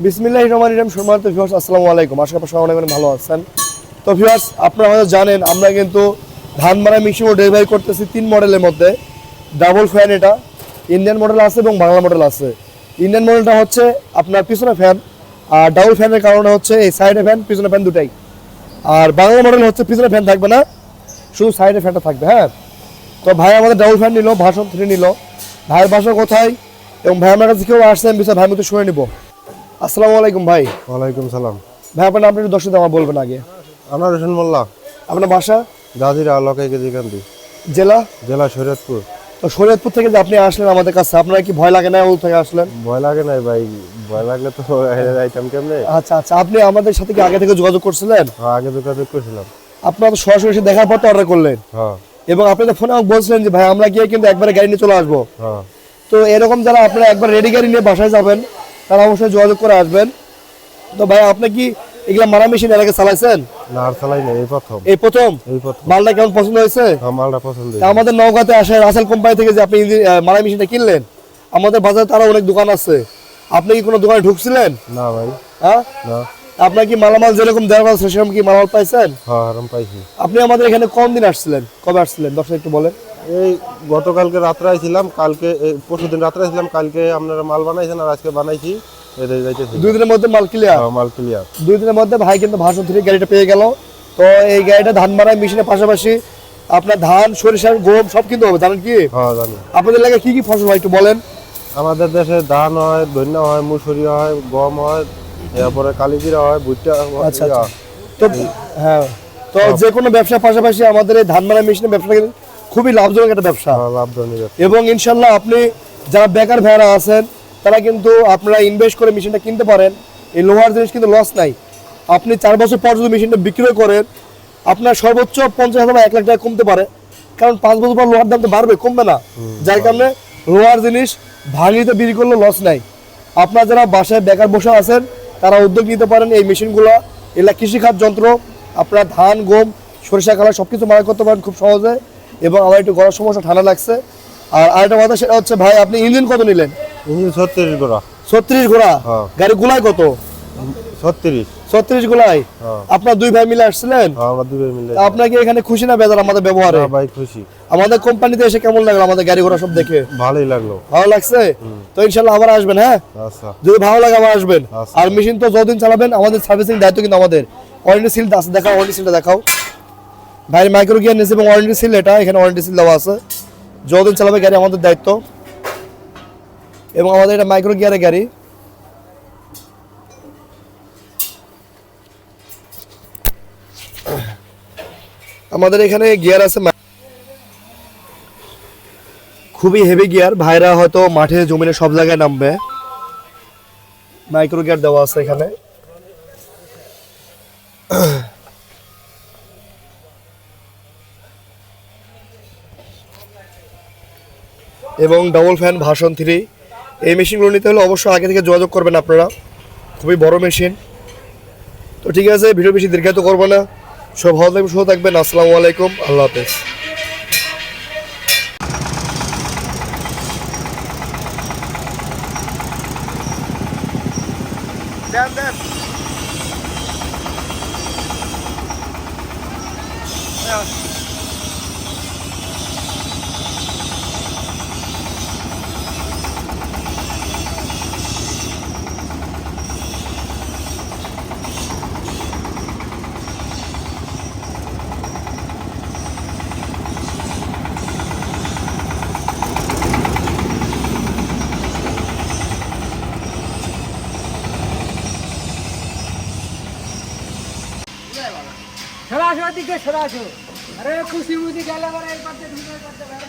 বিসমিল্লাহির রহমানির রহিম। সম্মানিত ভিউয়ার্স, আসসালামু আলাইকুম। আশা করি সবাই অনেক ভালো আছেন। তো ভিউয়ার্স, আপনারা হয়তো জানেন আমরা কিন্তু ধান মারা মেশিনও ডেলিভারি করতেছি 3 মডেলের মধ্যে। ডাবল ফ্যান, এটা ইন্ডিয়ান মডেল আছে এবং বাংলা মডেল আছে। ইন্ডিয়ান মডেলটা হচ্ছে আপনার পিছনে ফ্যান, আর ডাবল ফ্যানের কারণে হচ্ছে এই সাইডে ফ্যান পিছনে ফ্যান দুটাই। আর বাংলা মডেল হচ্ছে পিছনে ফ্যান থাকবে না, শুধু সাইডে ফ্যানটা থাকবে। হ্যাঁ, তো ভাই আমাদের ডাবল ফ্যান নিল, ভার্সন 3 নিল। ভাইয়ের বাসা কোথায় এবং ভাই আমার কাছে কেউ আসছেন বিষয় ভাই মতো শুনে নিব। আসসালামু আলাইকুম ভাই। ওয়ালাইকুম সালাম ভাই, আপনার নামটা একটু দর্শকদের আমার বলবেন আগে। আনোয়ার হোসেন মোল্লা, আপনার বাসা? জাজিরা লকাই কেজিকান্দি, জেলা? জেলা শরীয়তপুর। তো শরীয়তপুর থেকে যে আপনি আসলেন আমাদের কাছে, আপনার কি ভয় লাগে না ওই থেকে আসলেন? ভয় লাগে নাই ভাই, ভয় লাগলে তো আইটেম কেমনে। আচ্ছা আচ্ছা, আপনি আমাদের সাথে কি আগে থেকে যোগাযোগ করছিলেন? হ্যাঁ, আগে যোগাযোগ করছিলাম। আপনারা তো সরাসরি এসে দেখার পর তো অর্ডার করলেন। হ্যাঁ এবং আপনি তো ফোনে আমাকে বলছিলেন যে ভাই আমরা গিয়ে কিন্তু একবারে গাড়ি নিয়ে চলে আসবো। হ্যাঁ। তো এরকম যারা আপনারা একবার রেডি গাড়ি নিয়ে বাসায় যাবেন তারা অবশ্যই যোগাযোগ করে আসবেন। তো ভাই, আপনি কি এগুলা মারা মেশিন এর আগে চালাইছেন? না, আর চালাই না, এই প্রথম। এই প্রথম? এই প্রথম। মালটা কেমন পছন্দ হয়েছে? হ্যাঁ, মালটা পছন্দ তা হয়েছে। আমাদের নওগাঁতে আসে রাসেল কোম্পানি থেকে যে আপনি মারা মেশিনটা কিনলেন, আমাদের বাজারে তারা অনেক দোকান আছে। আপনি কি কোনো দোকানে ঢুকছিলেন? না ভাই, হ্যাঁ, না। আপনার কি মালামাল যেরকম দেওয়ার কথা সেরকম কি মালামাল পাইছেন? হ্যাঁ, আরাম পাইছি। আপনি আমাদের এখানে কোন দিন আসছিলেন, কবে আসছিলেন দর্শক একটু বলেন। এই গতকালকে রাত্রে আইছিলাম, কালকে পরশুদিন রাত্রে আইছিলাম, কালকে আপনারা মাল বানাইছেন আর আজকে বানাইছি। এটাই যাইতেছি। 2 দিনের মধ্যে মাল ক্লিয়ার? হ্যাঁ, মাল ক্লিয়ার। 2 দিনের মধ্যে ভাই কিন্তু ভার্সন 3 গাড়িটা পেয়ে গেল। তো এই গাড়িটা ধান মারাই মেশিনের পাশাপাশি আপনার ধান, সরিষা, গম সব কিনতে হবে, জানেন কি? হ্যাঁ, জানি। আপনাদের এলাকায় কি কি ফসল হয় একটু বলেন। আমাদের দেশে ধান হয়, ধন্যা হয়, মুসুরি হয়, গম হয়, এরপরে কালিজিরা হয়, ভুট্টা। আচ্ছা আচ্ছা। তো হ্যাঁ, তো যে কোনো ব্যবসার পাশাপাশি আমাদের এই ধান মারা মেশিনের ব্যবসাটা কিন্তু খুবই লাভজনক একটা ব্যবসা। লাভজনক। এবং ইনশাল্লাহ আপনি যারা বেকার ভাইরা আছেন তারা কিন্তু আপনারা ইনভেস্ট করে মেশিনটা কিনতে পারেন। এই লোহার জিনিস কিন্তু লস নাই। আপনি 4 বছর পর যদি মেশিনটা বিক্রয় করেন, আপনার সর্বোচ্চ 50,000 বা 1 লাখ টাকা কমতে পারে। কারণ 5 বছর পর লোহার দাম তো বাড়বে, কমবে না। যার কারণে লোহার জিনিস ভাঙিতে বিক্রি করলে লস নাই। আপনারা যারা বাসায় বেকার বসে আছেন তারা উদ্যোগ নিতে পারেন। এই মেশিনগুলো এগুলা কৃষিখাত যন্ত্র, আপনার ধান, গম, সরিষা, কালা সব কিছু মারা করতে পারেন খুব সহজে। এবং আমার একটু গলার সমস্যা, ঠান্ডা লাগছে। আর আরেকটা কথা সেটা হচ্ছে ভাই, আপনি ইঞ্জিন কত নিলেন? 36 গোড়া। 36 ঘোড়া? হ্যাঁ। গাড়ি গুলাই কত? 36। 36 গুলাই? হ্যাঁ। আপনার 2 ভাই মিলে আসছিলেন? আমরা দুই ভাই মিলে। আপনার কি এখানে খুশি না বেজার আমাদের ব্যবহারে? ভাই খুশি। আমাদের কোম্পানিতে এসে কেমন লাগলো আমাদের গাড়ি ঘোড়া সব দেখে? ভালোই লাগলো। ভালো লাগছে? তো ইনশাল্লাহ আবার আসবেন। হ্যাঁ, আচ্ছা। যদি ভালো লাগে আবার আসবেন। আচ্ছা। আর মেশিন তো যতদিন চালাবেন আমাদের সার্ভিসিং দায়িত্ব কিন্তু আমাদের। ওয়ারেন্টি সিল আছে, দেখাও ওয়ারেন্টি সিলটা দেখাও। ভাই মাইক্রো গিয়ার নিয়েছে এবং ওয়ারেন্টি সিল, এটা এখানে ওয়ারেন্টি সিল দেওয়া আছে। যতদিন চালাবে গাড়ি আমাদের দায়িত্ব। এবং আমাদের এটা মাইক্রো গিয়ারের গাড়ি। আমাদের এখানে গিয়ার আছে, খুবই হেভি গিয়ার। ভাইরা হয়তো মাঠে জমিনে সব জায়গায় নামবে। মাইক্রো গিয়ার দেওয়া আছে এখানে। এবং ডাবল ফ্যান ভার্সন 3। এই মেশিনগুলো নিতে হলে অবশ্যই আগে থেকে যোগাযোগ করবেন আপনারা। খুবই বড় মেশিন। তো ঠিক আছে, ভিডিও বেশি দীর্ঘায়িত করবো না। সব ভালো থাকবেন, সুস্থ থাকবেন। আসসালামু আলাইকুম, আল্লাহ হাফেজ। দেন দেন। সরাসরি দিকে সরাসরি। আরে খুশি মুদি গেলে পরে এই পাশে ঢুকে করতে পারে।